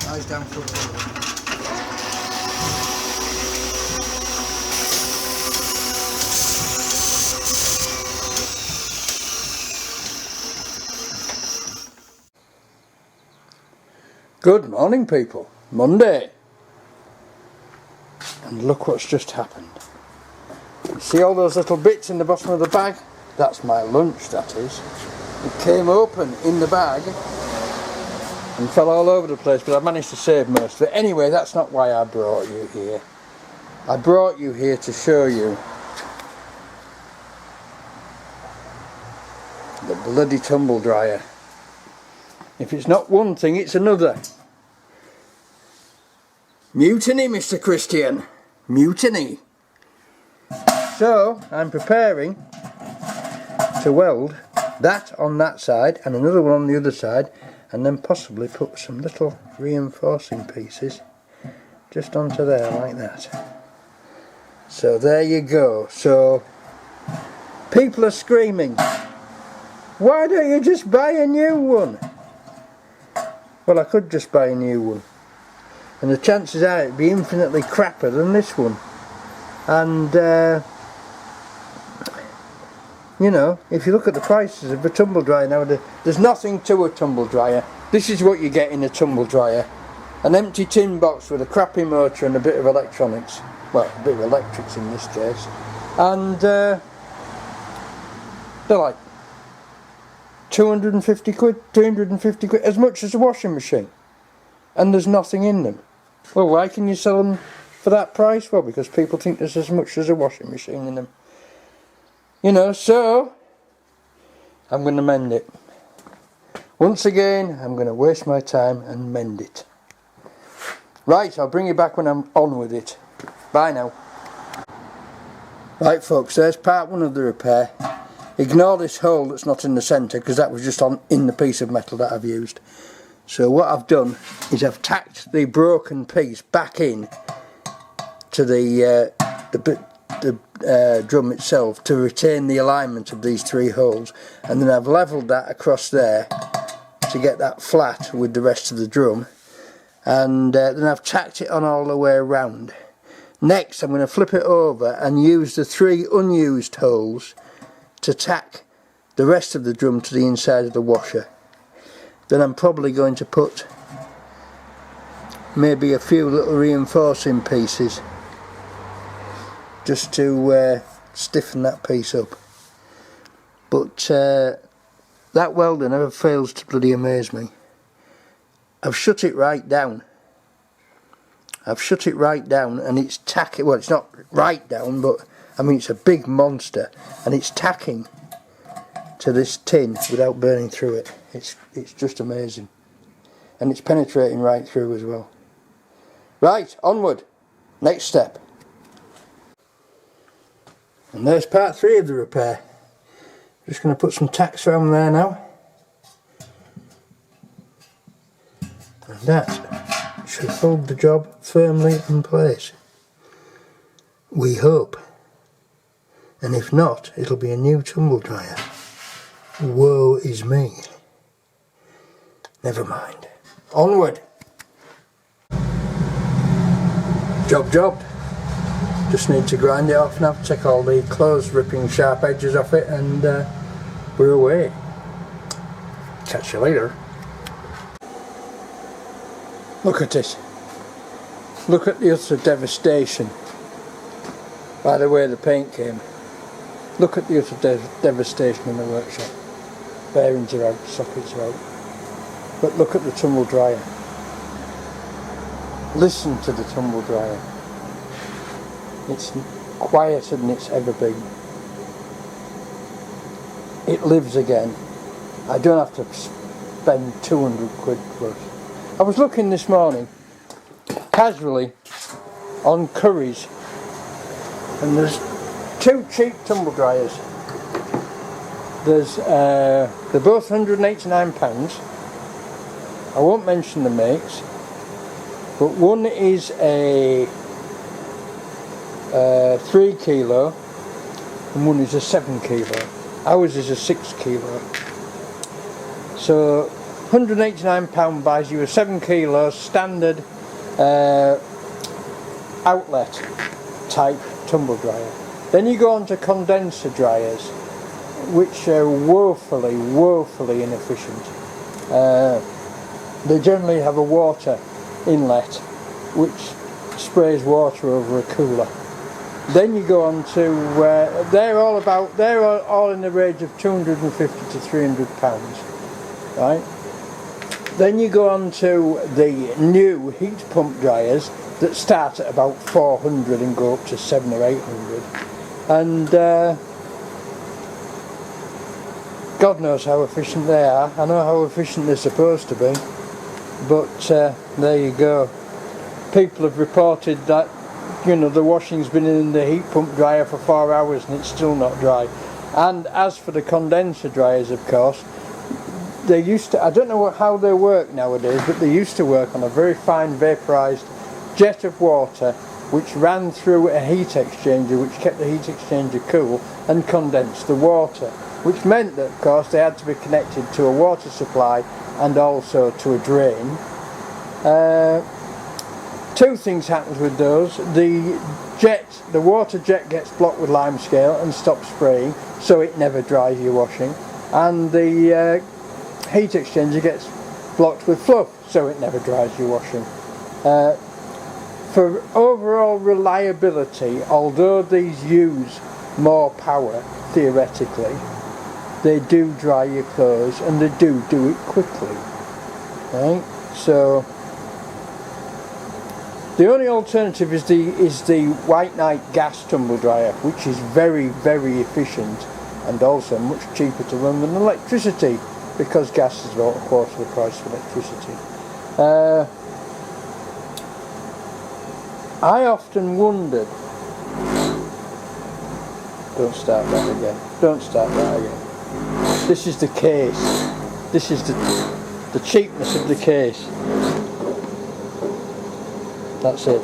Eyes down for the ball. Good morning, people. Monday. And look what's just happened. See all those little bits in the bottom of the bag? That's my lunch, that is. It came open in the bag and fell all over the place, but I managed to save most of it. Anyway, that's not why I brought you here. I brought you here to show you the bloody tumble dryer. If it's not one thing, it's another. Mutiny, Mr. Christian. Mutiny. So, I'm preparing to weld that on that side and another one on the other side, and then possibly put some little reinforcing pieces just onto there like that. So there you go. So people are screaming, why don't you just buy a new one? Well, I could just buy a new one, and the chances are it'd be infinitely crappier than this one. And you know, if you look at the prices of a tumble dryer nowadays, there's nothing to a tumble dryer. This is what you get in a tumble dryer. An empty tin box with a crappy motor and a bit of electronics. Well, a bit of electrics in this case. And they're like 250 quid, 350 quid, as much as a washing machine. And there's nothing in them. Well, why can you sell them for that price? Well, because people think there's as much as a washing machine in them. You know, so I'm going to mend it. Once again, I'm going to waste my time and mend it. Right, I'll bring you back when I'm on with it. Bye now. Right folks, there's part one of the repair. Ignore this hole that's not in the centre, because that was just in the piece of metal that I've used. So what I've done is I've tacked the broken piece back in to the drum itself to retain the alignment of these three holes, and then I've levelled that across there to get that flat with the rest of the drum, and then I've tacked it on all the way around. Next I'm going to flip it over and use the three unused holes to tack the rest of the drum to the inside of the washer. Then I'm probably going to put maybe a few little reinforcing pieces just to stiffen that piece up. But that welder never fails to bloody amaze me. I've shut it right down. And it's tacking, well, it's not right down, but I mean it's a big monster, and it's tacking to this tin without burning through it. It's just amazing. And it's penetrating right through as well. Right, onward. Next step. And there's part three of the repair. Just going to put some tacks around there now. And that should hold the job firmly in place. We hope. And if not, it'll be a new tumble dryer. Woe is me. Never mind. Onward. Job. Just need to grind it off now, take all the clothes ripping sharp edges off it, and we're away. Catch you later. Look at it. Look at the utter devastation by the way the paint came. Look at the utter devastation in the workshop. Bearings are out, sockets are out. But look at the tumble dryer. Listen to the tumble dryer. It's quieter than it's ever been. It lives again. I don't have to spend 200 quid plus. I was looking this morning, casually, on Curry's, and there's two cheap tumble dryers. They're both £189. I won't mention the makes, but one is a 3 kilo and one is a 7 kilo. Ours is a 6 kilo. So £189 buys you a 7 kilo standard outlet type tumble dryer. Then you go on to condenser dryers, which are woefully inefficient. They generally have a water inlet which sprays water over a cooler. Then you go on to they're all in the range of £250 to £300, right? Then you go on to the new heat pump dryers that start at about 400 and go up to 700 or 800, and God knows how efficient they are. I know how efficient they're supposed to be, but there you go. People have reported that, you know, the washing's been in the heat pump dryer for 4 hours and it's still not dry. And as for the condenser dryers, of course, they used to, I don't know how they work nowadays, but they used to work on a very fine vaporized jet of water which ran through a heat exchanger, which kept the heat exchanger cool and condensed the water, which meant that, of course, they had to be connected to a water supply and also to a drain. Two things happen with those. The water jet gets blocked with limescale and stops spraying, so it never dries your washing, and the heat exchanger gets blocked with fluff, so it never dries your washing. For overall reliability, although these use more power theoretically, they do dry your clothes and they do it quickly, right? So the only alternative is the White Knight gas tumble dryer, which is very efficient and also much cheaper to run than electricity, because gas is about a quarter of the price of electricity. I often wondered, don't start that again, this is the case, this is the cheapness of the case, that's it.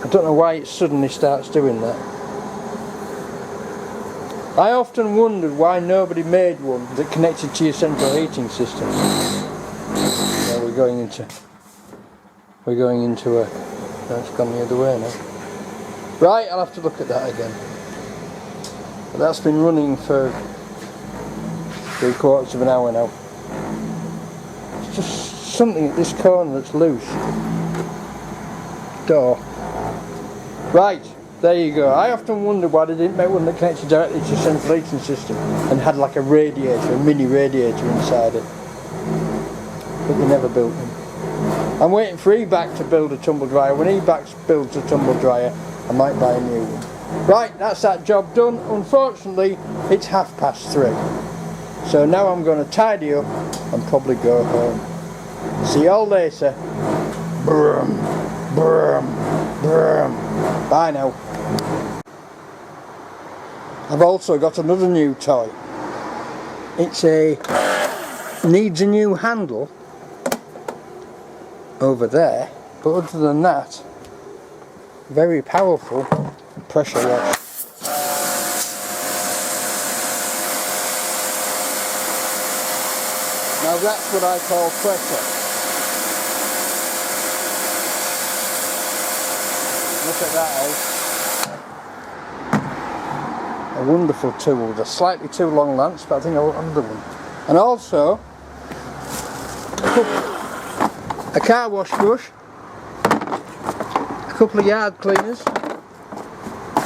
I don't know why it suddenly starts doing that. I often wondered why nobody made one that connected to your central heating system. Now we're going into a, no, it's gone the other way now. Right, I'll have to look at that again. But that's been running for 3/4 of an hour now. It's just something at this corner that's loose. Door. Right, there you go. I often wondered why they didn't make one that connected directly to the central heating system and had like a radiator, a mini radiator inside it. But they never built them. I'm waiting for EBAC to build a tumble dryer. When EBAC builds a tumble dryer, I might buy a new one. Right, that's that job done. Unfortunately, it's 3:30. So now I'm going to tidy up and probably go home. See you all later. Brum, brum, brum. Bye now. I've also got another new toy. Needs a new handle over there, but other than that, very powerful pressure wash. Now that's what I call pressure. Look at that, eh? A wonderful tool with a slightly too long lance, but I think I want another one. And also a car wash brush, a couple of yard cleaners,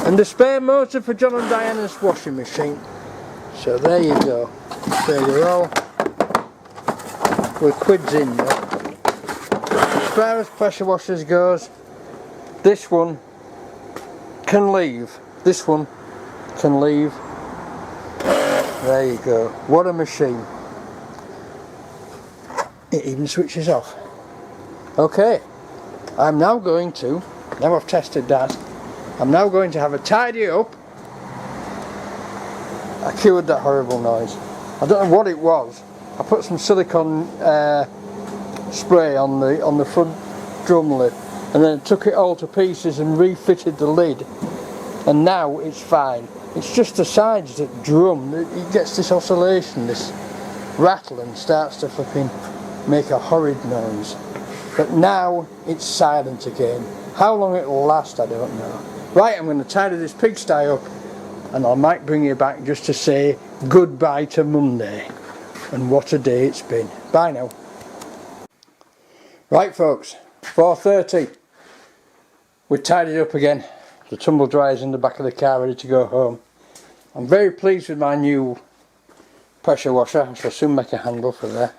and a spare motor for John and Diana's washing machine. So there you go. There you all. We're quids in now. As far as pressure washers goes, this one can leave. This one can leave. There you go. What a machine. It even switches off. Okay, I'm now going to, now I've tested that, I'm now going to have a tidy up. I cured that horrible noise. I don't know what it was. I put some silicone spray on the front drum lid, and then took it all to pieces and refitted the lid, and now it's fine. It's just the sides that drum. It gets this oscillation, this rattle and starts to flipping make a horrid noise. But now it's silent again. How long it'll last I don't know. Right, I'm going to tidy this pigsty up and I might bring you back just to say goodbye to Monday. And what a day it's been. Bye now. Right folks, 4:30. We're tidied up again. The tumble dryer's in the back of the car ready to go home. I'm very pleased with my new pressure washer. I shall soon make a handle for there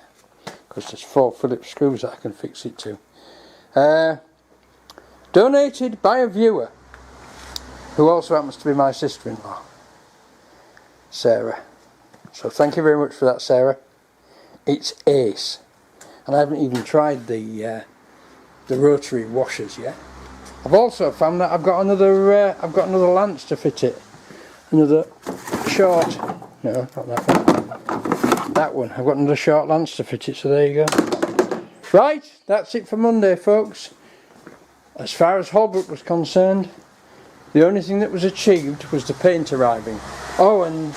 because there's 4 Phillips screws that I can fix it to. Donated by a viewer who also happens to be my sister-in-law, Sarah. So thank you very much for that, Sarah. It's ace. And I haven't even tried the rotary washers yet. I've also found that I've got another lance to fit it. Another short, no, not that one. That one. I've got another short lance to fit it, so there you go. Right, that's it for Monday, folks. As far as Holbrook was concerned, the only thing that was achieved was the paint arriving. Oh, and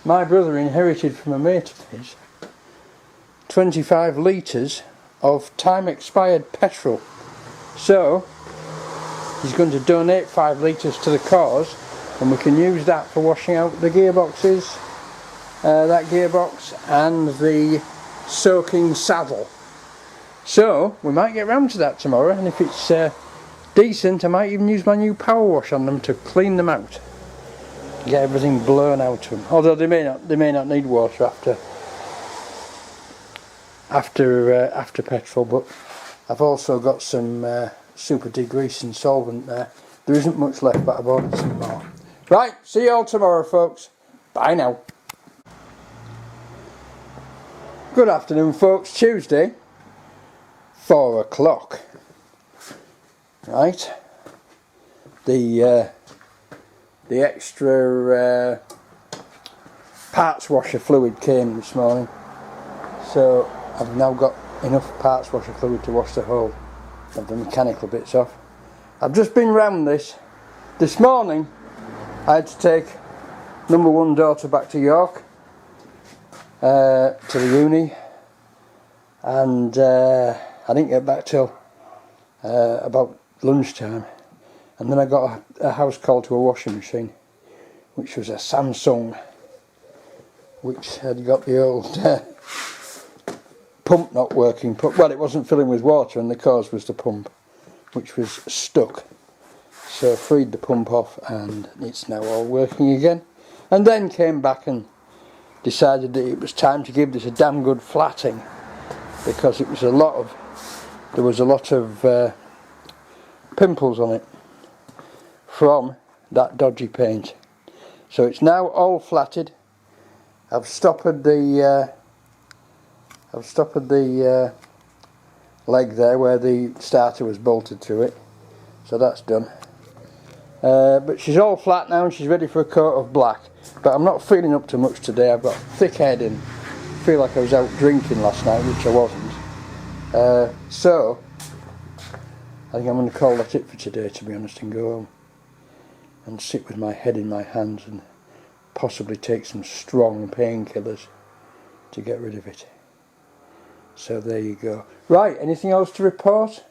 my brother inherited from a mate of his 25 litres of time expired petrol. So he's going to donate 5 litres to the cause, and we can use that for washing out the gearboxes, that gearbox and the soaking saddle. So we might get round to that tomorrow, and if it's decent, I might even use my new power wash on them to clean them out, get everything blown out of them. Although they may not need water after petrol, but I've also got some super degreasing solvent there. There isn't much left, but I've ordered some more. Right, see you all tomorrow, folks. Bye now. Good afternoon, folks. Tuesday, 4 o'clock. Right, the extra parts washer fluid came this morning, so I've now got enough parts washer fluid to wash the whole of the mechanical bits off. I've just been round this morning. I had to take number 1 daughter back to York, to the uni, and I didn't get back till about lunchtime, and then I got a house call to a washing machine, which was a Samsung, which had got the old pump not working. Well, it wasn't filling with water, and the cause was the pump, which was stuck. So I freed the pump off, and it's now all working again. And then came back and decided that it was time to give this a damn good flatting, because it was there was a lot of pimples on it from that dodgy paint. So it's now all flatted. I've stoppered the leg there where the starter was bolted through it, so that's done. But she's all flat now and she's ready for a coat of black. But I'm not feeling up to much today. I've got a thick head and feel like I was out drinking last night, which I wasn't. So I think I'm going to call that it for today, to be honest, and go home and sit with my head in my hands and possibly take some strong painkillers to get rid of it. So there you go. Right, anything else to report?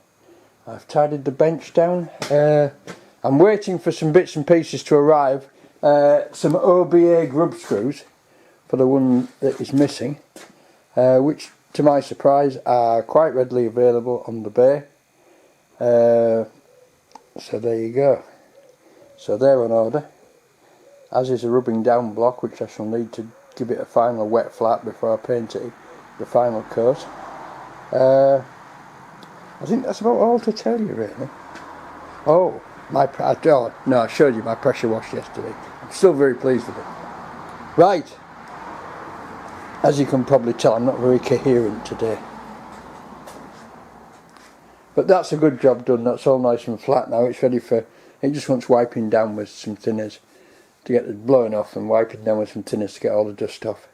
I've tidied the bench down. I'm waiting for some bits and pieces to arrive. Some OBA grub screws for the one that is missing, which to my surprise are quite readily available on the bay. So there you go. So they're on order, as is a rubbing down block, which I shall need to give it a final wet flat before I paint it the final coat. I think that's about all to tell you, really. Oh, I showed you my pressure wash yesterday. I'm still very pleased with it. Right, as you can probably tell, I'm not very coherent today. But that's a good job done. That's all nice and flat now. It's ready for, it just wants wiping down with some thinners to get it blown off, and wiping down with some thinners to get all the dust off,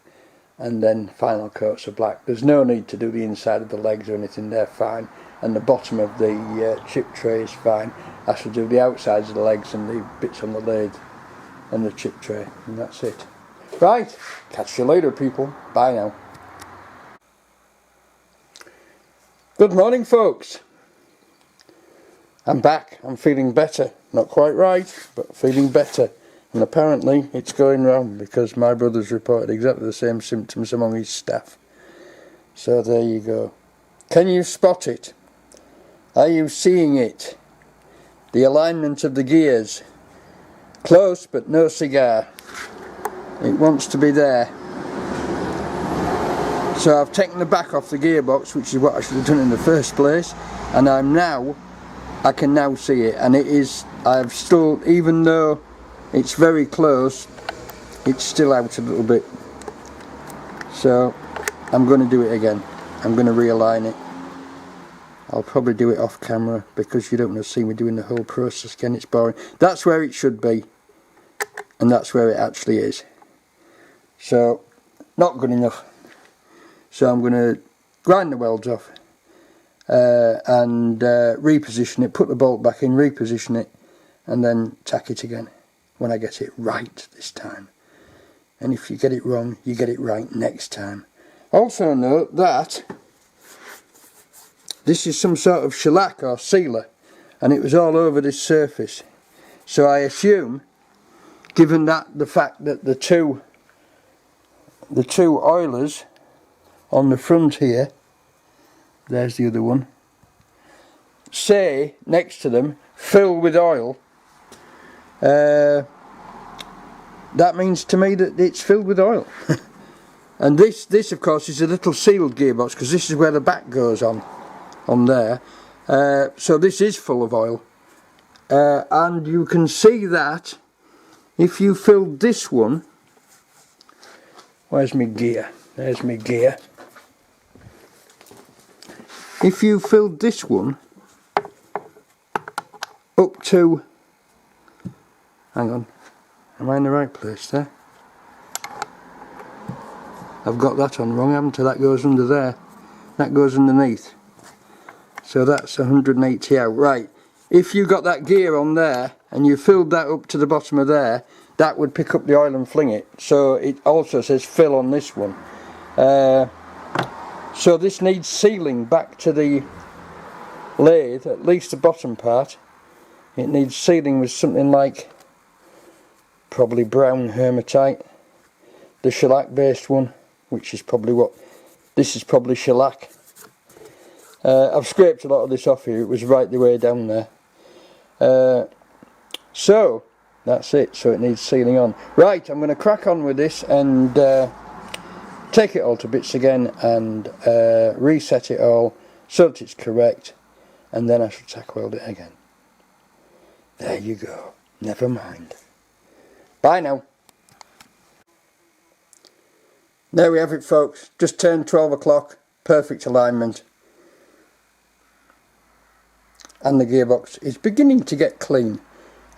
and then final coats of black. There's no need to do the inside of the legs or anything, they're fine, and the bottom of the chip tray is fine. I shall do the outsides of the legs and the bits on the lathe and the chip tray, and that's it. Right, catch you later people, bye now. Good morning folks. I'm back, I'm feeling better. Not quite right, but feeling better. And apparently it's going wrong because my brother's reported exactly the same symptoms among his staff. So there you go. Can you spot it? Are you seeing it? The alignment of the gears. Close but no cigar. It wants to be there. So I've taken the back off the gearbox, which is what I should have done in the first place, and I can now see it, and it is, I've still, even though it's very close, it's still out a little bit. So I'm going to do it again. I'm going to realign it. I'll probably do it off camera because you don't want to see me doing the whole process again, it's boring. That's where it should be, and that's where it actually is. So, not good enough. So I'm going to grind the welds off and reposition it, put the bolt back in, reposition it, and then tack it again when I get it right this time. And if you get it wrong, you get it right next time. Also note that this is some sort of shellac or sealer, and it was all over this surface. So I assume, given that the fact that the two oilers on the front here, there's the other one, say next to them, fill with oil, that means to me that it's filled with oil. And this of course is a little sealed gearbox, because this is where the back goes on there. So this is full of oil, and you can see that if you filled this one, where's my gear? There's my gear. If you filled this one up to, hang on, am I in the right place there? I've got that on wrong, haven't I? That goes under there. That goes underneath. So that's 180 out. Right, if you got that gear on there and you filled that up to the bottom of there, that would pick up the oil and fling it. So it also says fill on this one. So this needs sealing back to the lathe, at least the bottom part. It needs sealing with something like probably brown hematite, the shellac based one, which is probably what, this is probably shellac. I've scraped a lot of this off here, it was right the way down there. So that's it, so it needs sealing on. Right, I'm going to crack on with this and take it all to bits again and reset it all so that it's correct, and then I shall tack weld it again. There you go, never mind. Bye now. There we have it folks, just turned 12 o'clock, perfect alignment, and the gearbox is beginning to get clean.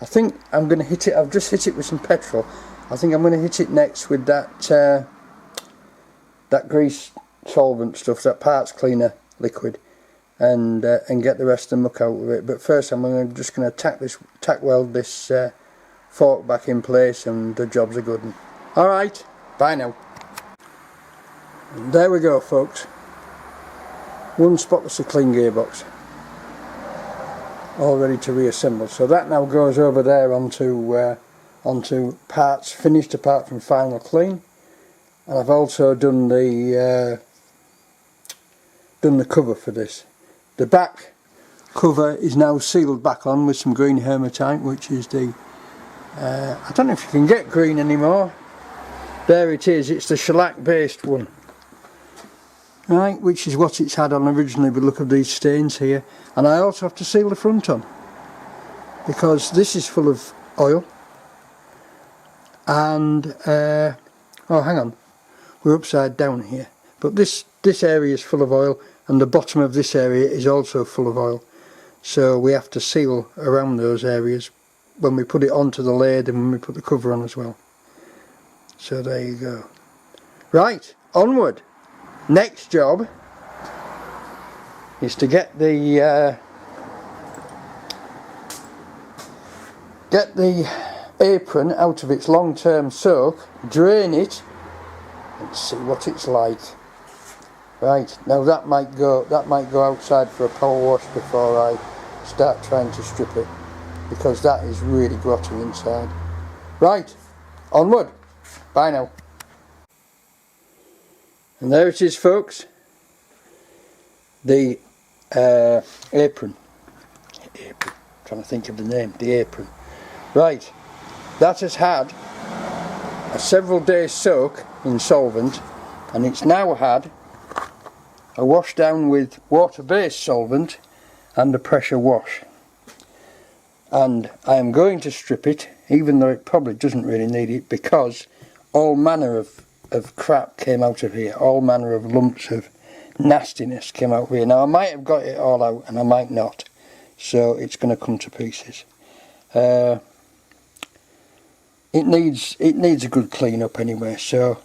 I think I'm going to hit it, I've just hit it with some petrol. I think I'm going to hit it next with that that grease solvent stuff, that parts cleaner liquid, and get the rest of the muck out of it. But first I'm just going to tack weld this fork back in place, and the job's a good one. Alright, bye now. And there we go folks, one spotlessly clean gearbox, all ready to reassemble. So that now goes over there onto parts finished apart from final clean. And I've also done the cover for this. The back cover is now sealed back on with some green hematite, which is the I don't know if you can get green anymore. There it is, it's the shellac based one, right, which is what it's had on originally, but look at these stains here. And I also have to seal the front on because this is full of oil, and oh hang on, we're upside down here, but this area is full of oil, and the bottom of this area is also full of oil, so we have to seal around those areas when we put it onto the lathe and when we put the cover on as well. So there you go. Right, onward. Next job is to get the apron out of its long-term soak, drain it, and see what it's like. Right, now that might go outside for a power wash before I start trying to strip it, because that is really grotty inside. Right, onward. Bye now. And there it is, folks. The apron. Trying to think of the name. The apron. Right, that has had a several days soak in solvent, and it's now had a wash down with water-based solvent and a pressure wash. And I am going to strip it, even though it probably doesn't really need it, because all manner of crap came out of here, all manner of lumps of nastiness came out of here. Now I might have got it all out and I might not, so it's going to come to pieces. It needs a good clean up anyway, so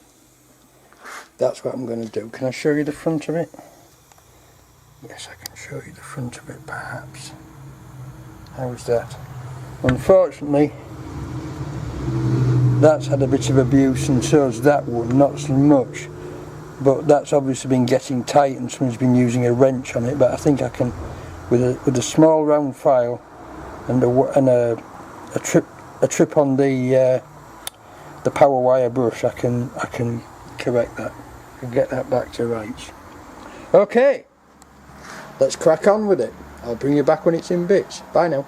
that's what I'm going to do. Can I show you the front of it? Yes, I can show you the front of it perhaps. How's that? Unfortunately, that's had a bit of abuse, and so's that one, not so much. But that's obviously been getting tight and someone's been using a wrench on it, but I think I can, with a small round file and a trip on the power wire brush, I can correct that and get that back to rights. Okay, let's crack on with it. I'll bring you back when it's in bits. Bye now.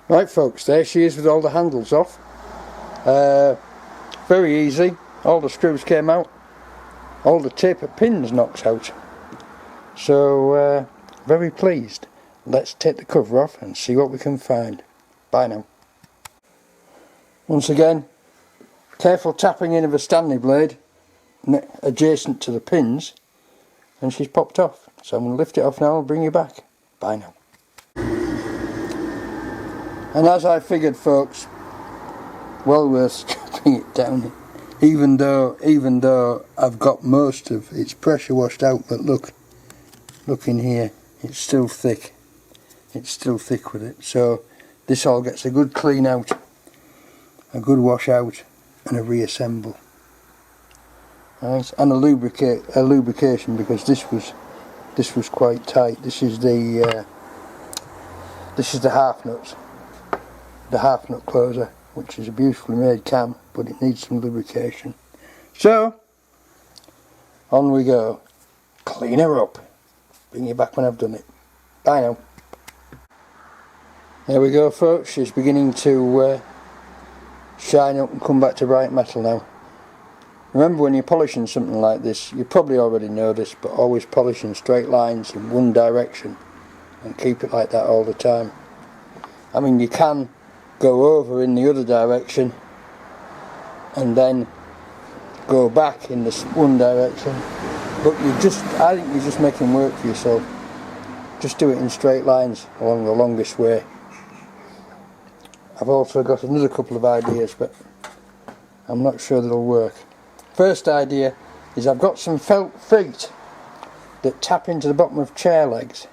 Right folks, there she is with all the handles off. Very easy. All the screws came out. All the taper pins knocked out. So very pleased. Let's take the cover off and see what we can find. Bye now. Once again, careful tapping in of a Stanley blade adjacent to the pins, and she's popped off. So I'm going to lift it off now and bring you back. Bye now. And as I figured, folks, well worth stripping it down, even though I've got most of its pressure washed out. But look in here, it's still thick. It's still thick with it. So this all gets a good clean out, a good wash out, and a reassemble. Right, and a lubrication, because this was quite tight. This is the half nuts. The half nut closer, which is a beautifully made cam, but it needs some lubrication. So on we go. Clean her up. Bring you back when I've done it. Bye now. There we go folks, she's beginning to shine up and come back to bright metal now. Remember, when you're polishing something like this, you probably already know this, but always polish in straight lines in one direction and keep it like that all the time. I mean, you can go over in the other direction and then go back in this one direction, but I think you're just making work for yourself. Just do it in straight lines along the longest way. I've also got another couple of ideas, but I'm not sure they'll work. First idea is I've got some felt feet that tap into the bottom of chair legs,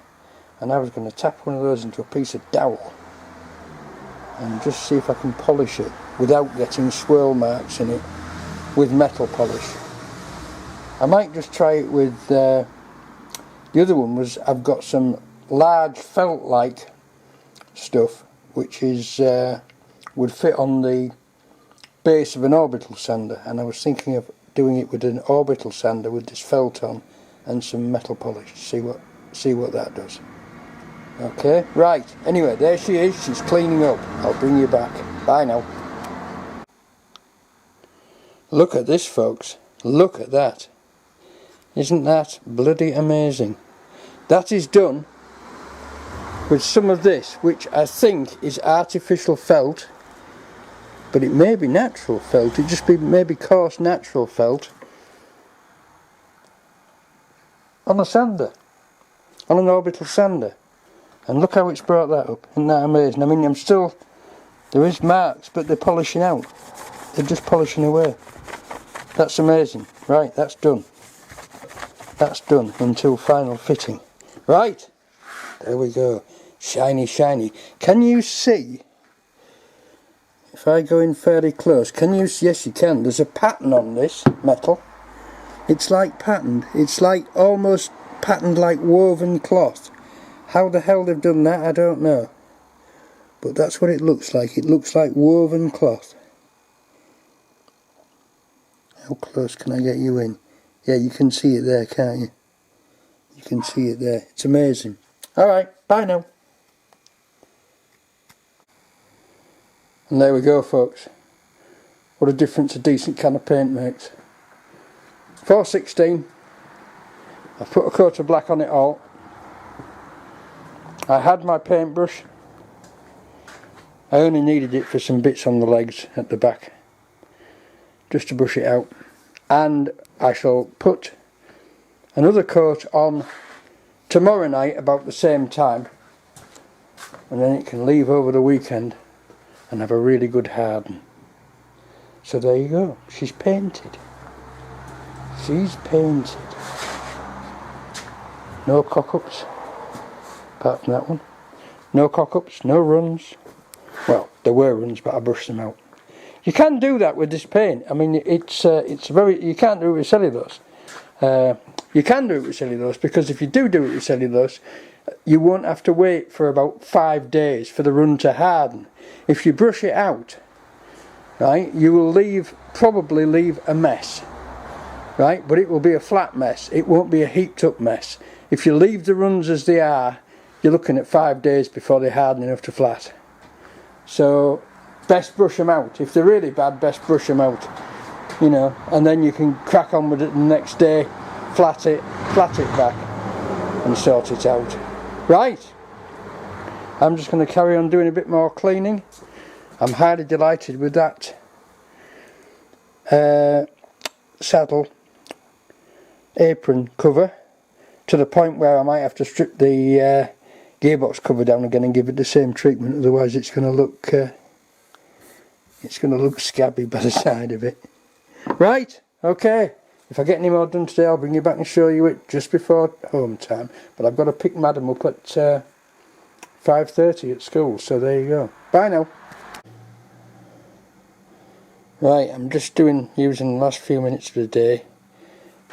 and I was going to tap one of those into a piece of dowel and just see if I can polish it without getting swirl marks in it with metal polish. I might just try it with the other one was I've got some large felt like stuff which is would fit on the base of an orbital sander, and I was thinking of doing it with an orbital sander with this felt on and some metal polish. See what that does. Okay, right, anyway, there she is, she's cleaning up. I'll bring you back. Bye now. Look at this folks, look at that. Isn't that bloody amazing? That is done with some of this, which I think is artificial felt, but it may be natural felt, it just maybe coarse natural felt, on a sander, on an orbital sander. And look how it's brought that up. Isn't that amazing? I mean, there is marks, but they're polishing out. They're just polishing away. That's amazing. Right, that's done. That's done until final fitting. Right, there we go. Shiny, shiny. Can you see if I go in fairly close, can you, yes you can, there's a pattern on this metal. It's like patterned, it's like almost patterned like woven cloth. How the hell they've done that I don't know, but that's what it looks like. It looks like woven cloth. How close can I get you in? Yeah, you can see it there, can't you? You can see it there. It's amazing. Alright, bye now. And there we go, folks. What a difference a decent can of paint makes. 416. I've put a coat of black on it all. I had my paintbrush. I only needed it for some bits on the legs at the back, just to brush it out. And I shall put another coat on tomorrow night about the same time, and then it can leave over the weekend and have a really good harden. So there you go, she's painted. She's painted. No cock-ups, apart from that one. No cock-ups, no runs. Well, there were runs, but I brushed them out. You can do that with this paint. I mean, it's very. You can't do it with cellulose. You can do it with cellulose, because if you do it with cellulose, you won't have to wait for about 5 days for the run to harden. If you brush it out, right, you will probably leave a mess, right? But it will be a flat mess. It won't be a heaped up mess. If you leave the runs as they are, you're looking at 5 days before they harden enough to flat. So best brush them out. If they're really bad, best brush them out, you know, and then you can crack on with it the next day, flat it back and sort it out. Right, I'm just going to carry on doing a bit more cleaning. I'm highly delighted with that saddle apron cover, to the point where I might have to strip the gearbox cover down again and give it the same treatment, otherwise it's going to look scabby by the side of it. Right, okay, if I get any more done today I'll bring you back and show you it just before home time, but I've got to pick Madam up at 5:30 at school, so there you go. Bye now. Right, I'm just using the last few minutes of the day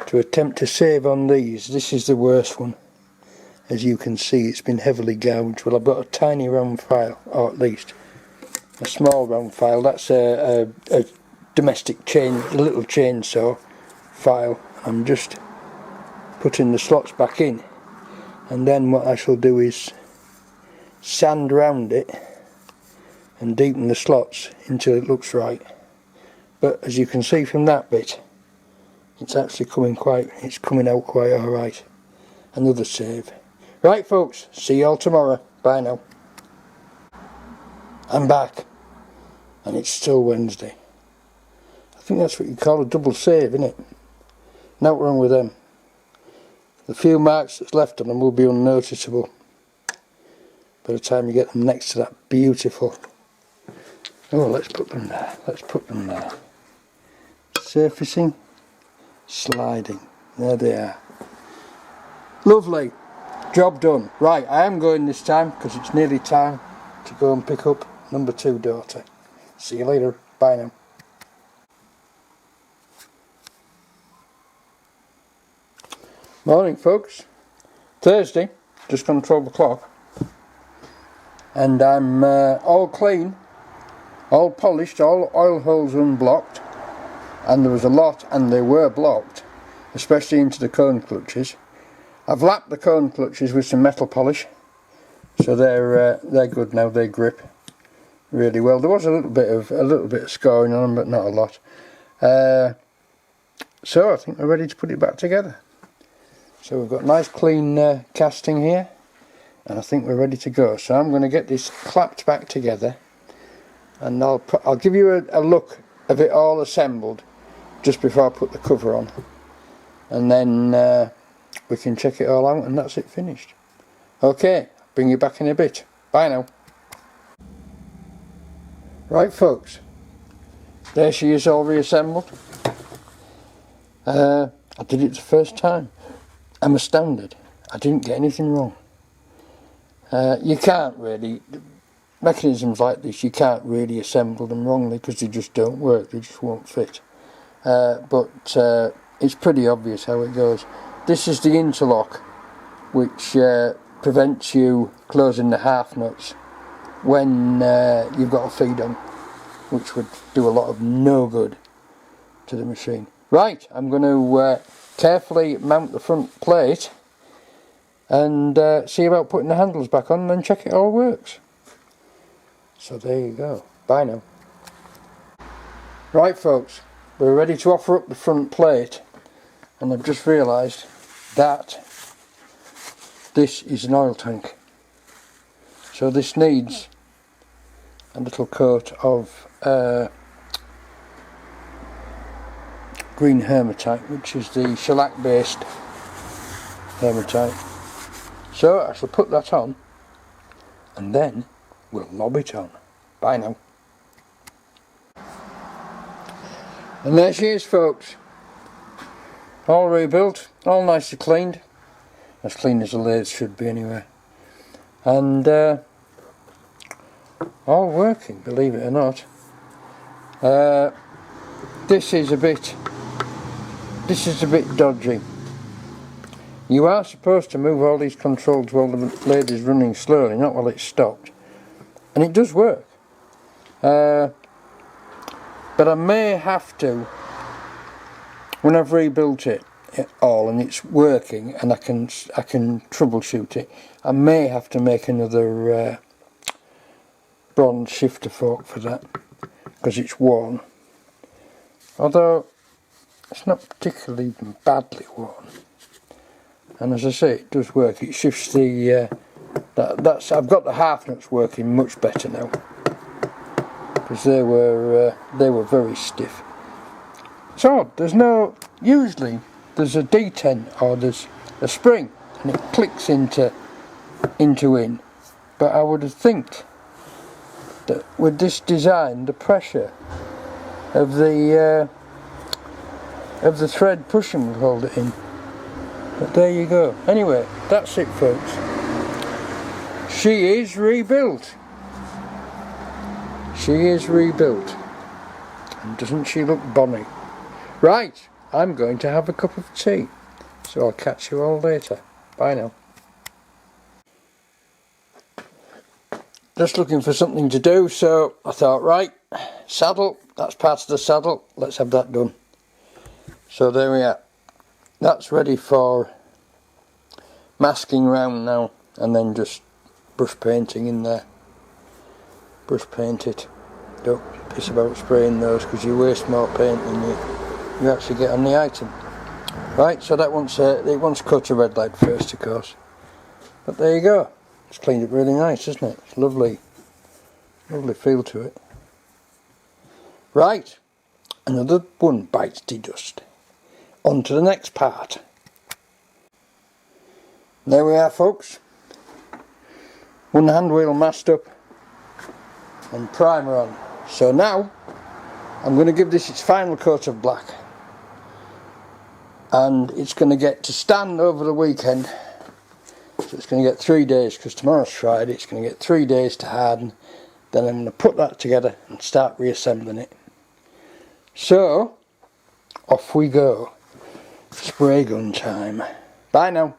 to attempt to save on these. This is the worst one. As you can see, it's been heavily gouged. Well, I've got a tiny round file, or at least a small round file. That's a domestic a little chainsaw file. I'm just putting the slots back in, and then what I shall do is sand round it and deepen the slots until it looks right. But as you can see from that bit, it's actually coming out quite alright. Another save. Right folks, see you all tomorrow. Bye now. I'm back, and it's still Wednesday. I think that's what you call a double save, isn't it? Nothing wrong with them. The few marks that's left on them will be unnoticeable by the time you get them next to that beautiful. Oh, let's put them there. Let's put them there. Surfacing, sliding. There they are. Lovely. Job done. Right, I am going this time because it's nearly time to go and pick up number 2 daughter. See you later. Bye now. Morning folks. Thursday, just gone 12 o'clock, and I'm all clean, all polished, all oil holes unblocked, and there was a lot, and they were blocked, especially into the cone clutches. I've lapped the cone clutches with some metal polish, so they're good now. They grip really well. There was a little bit of scoring on them, but not a lot. So I think we're ready to put it back together. So we've got nice clean casting here, and I think we're ready to go. So I'm going to get this clapped back together, and I'll give you a look of it all assembled just before I put the cover on, and then we can check it all out, and that's it finished. Okay, bring you back in a bit. Bye now. Right folks, there she is, all reassembled. I did it the first time. I'm astounded. I didn't get anything wrong. You can't really. mechanisms like this, you can't really assemble them wrongly because they just don't work, they just won't fit. But it's pretty obvious how it goes. This is the interlock, which prevents you closing the half nuts when you've got a feed on, which would do a lot of no good to the machine. Right, I'm going to carefully mount the front plate and see about putting the handles back on and then check it all works. So there you go. Bye now. Right folks, we're ready to offer up the front plate, and I've just realised that this is an oil tank. So this needs a little coat of green hematite, which is the shellac based hematite. So I shall put that on and then we'll lob it on. Bye now. And there she is folks, all rebuilt, all nicely cleaned, as clean as the lathe should be anyway, and all working, believe it or not. This is a bit dodgy. You are supposed to move all these controls while the lathe is running slowly, not while it's stopped, and it does work. But I may have to, when I've rebuilt it all and it's working and I can troubleshoot it, I may have to make another bronze shifter fork for that, because it's worn. Although it's not particularly badly worn, and as I say, it does work. It shifts the I've got the half nuts working much better now, because they were very stiff. It's odd, usually there's a detent or there's a spring and it clicks into in, but I would have think that with this design the pressure of the thread pushing will hold it in. But there you go. Anyway, that's it folks. She is rebuilt. She is rebuilt. And doesn't she look bonny? Right, I'm going to have a cup of tea. So I'll catch you all later. Bye now. Just looking for something to do, so I thought, right, saddle, that's part of the saddle, let's have that done. So there we are. That's ready for masking round now, and then just brush painting in there. Brush paint it. Don't piss about spraying those, because you waste more paint than you actually get on the item. Right, so that wants it wants to cut a red light first, of course. But there you go. It's cleaned up really nice, isn't it? It's lovely feel to it. Right, another one bites the dust. On to the next part. There we are folks. One hand wheel masked up and primer on. So now I'm going to give this its final coat of black, and it's going to get to stand over the weekend. So it's going to get 3 days, because tomorrow's Friday. It's going to get 3 days to harden. Then I'm going to put that together and start reassembling it. So off we go. Spray gun time. Bye now.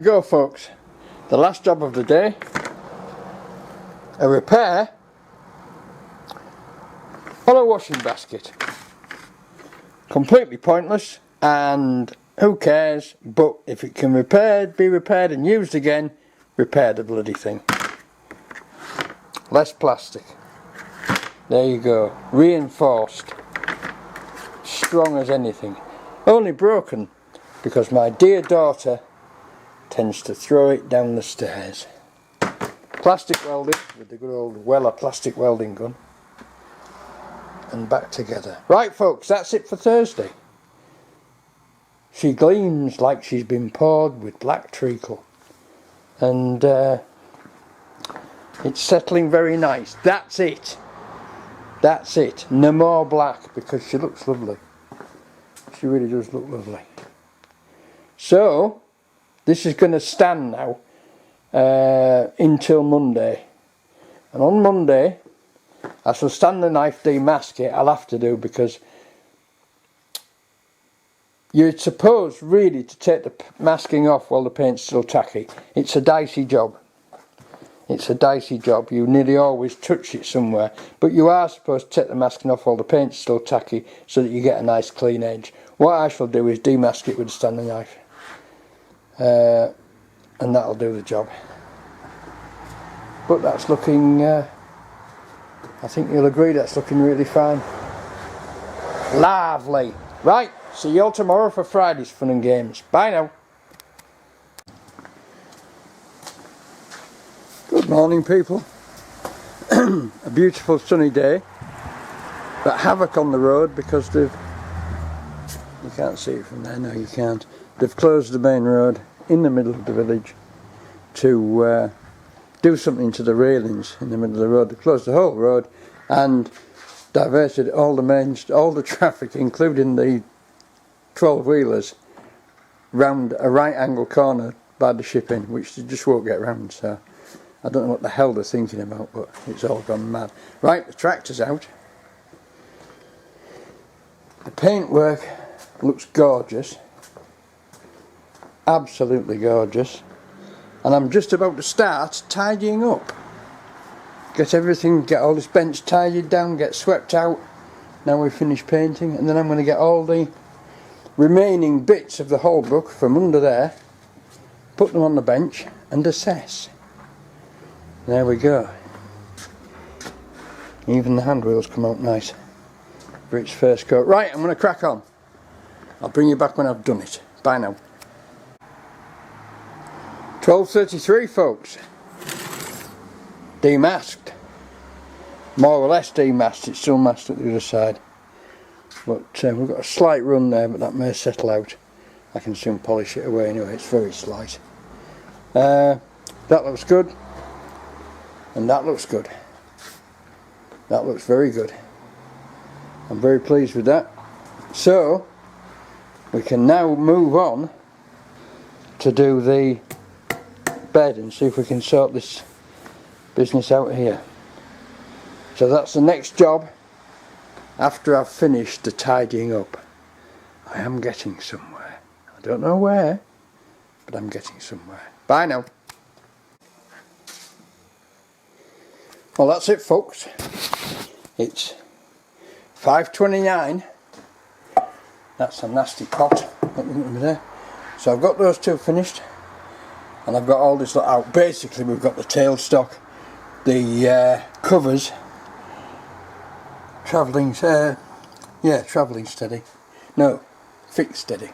Go folks. The last job of the day. A repair on a washing basket. Completely pointless, and who cares, but if it can be repaired and used again, repair the bloody thing. Less plastic. There you go. Reinforced. Strong as anything. Only broken because my dear daughter tends to throw it down the stairs. Plastic welded with the good old Weller plastic welding gun. And back together. Right folks, that's it for Thursday. She gleams like she's been poured with black treacle. And it's settling very nice. That's it. That's it. No more black, because she looks lovely. She really does look lovely. So this is going to stand now until Monday. And on Monday I shall stand the knife, demask it. I'll have to do, because you're supposed really to take the masking off while the paint's still tacky. It's a dicey job. It's a dicey job. You nearly always touch it somewhere, but you are supposed to take the masking off while the paint's still tacky so that you get a nice clean edge. What I shall do is demask it with a standing knife, and that'll do the job. But that's looking, I think you'll agree, that's looking really fine. Lovely. Right, see you all tomorrow for Friday's fun and games. Bye now. Good morning, people. A beautiful sunny day, but havoc on the road because you can't see it from there, no you can't. They've closed the main road in the middle of the village to do something to the railings in the middle of the road. They've closed the whole road and diverted all the traffic, including the 12-wheelers, round a right angle corner by the shipping, which they just won't get round. So I don't know what the hell they're thinking about, but it's all gone mad. Right, the tractor's out. The paintwork looks gorgeous, absolutely gorgeous, and I'm just about to start tidying up. Get all this bench tidied down, get swept out. Now we've finished painting, and then I'm going to get all the remaining bits of the Holbrook from under there, put them on the bench and assess. There we go. Even the hand wheels come out nice for its first coat. Right, I'm going to crack on. I'll bring you back when I've done it. Bye now. 12:33, folks. Demasked. More or less demasked. It's still masked at the other side. But we've got a slight run there, but that may settle out. I can soon polish it away anyway. It's very slight. That looks good. And that looks good. That looks very good. I'm very pleased with that. So we can now move on to do the bed and see if we can sort this business out here. So that's the next job after I've finished the tidying up. I am getting somewhere. I don't know where, but I'm getting somewhere. Bye now. Well, that's it, folks. It's 5:29. That's a nasty pot. There. So I've got those two finished, and I've got all this lot out. Basically, we've got the tailstock, the covers, travelling steady. No, fixed steady.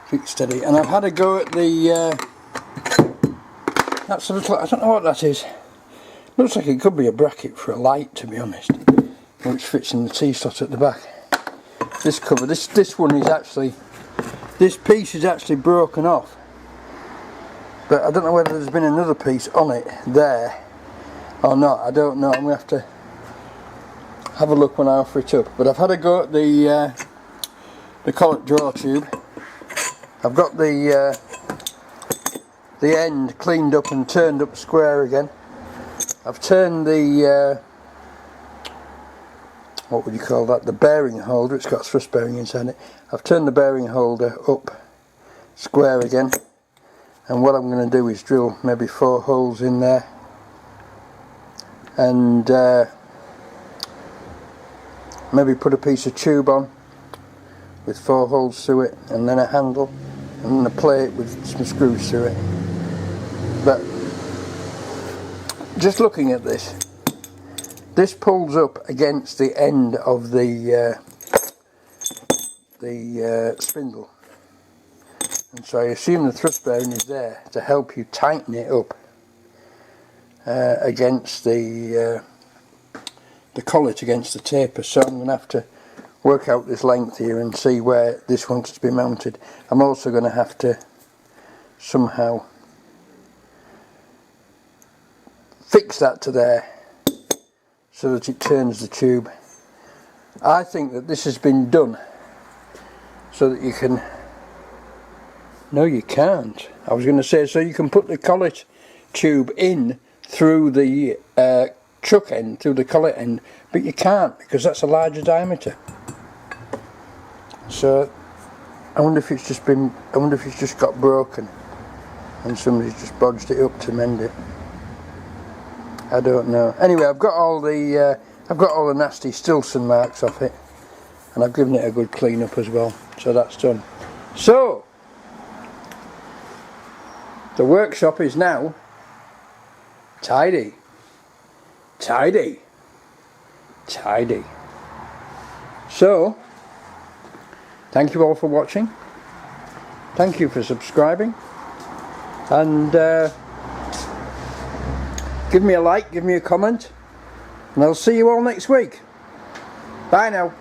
Fixed steady. And I've had a go at the. That's a little. I don't know what that is. Looks like it could be a bracket for a light, to be honest, which fits in the T-slot at the back. This cover, this one is actually, this piece is actually broken off, but I don't know whether there's been another piece on it there or not. I don't know. I'm going to have to have a look when I offer it up. But I've had a go at the collet drawer tube. I've got the end cleaned up and turned up square again. I've turned the, what would you call that, the bearing holder. It's got a thrust bearing inside it. I've turned the bearing holder up square again, and what I'm going to do is drill maybe 4 holes in there, and maybe put a piece of tube on with 4 holes through it, and then a handle, and then a plate with some screws through it. But just looking at this pulls up against the end of the spindle, and so I assume the thrust bearing is there to help you tighten it up against the collet, against the taper. So I'm going to have to work out this length here and see where this wants to be mounted. I'm also going to have to somehow fix that to there so that it turns the tube. I think that this has been done so that you can, no you can't, I was going to say so you can put the collet tube in through the chuck end, through the collet end, but you can't because that's a larger diameter. So I wonder if it's just got broken and somebody's just bodged it up to mend it. I don't know. Anyway, I've got all the nasty Stilson marks off it, and I've given it a good clean up as well, so that's done. So the workshop is now tidy, tidy, tidy. So thank you all for watching, thank you for subscribing, and give me a like, give me a comment, and I'll see you all next week. Bye now.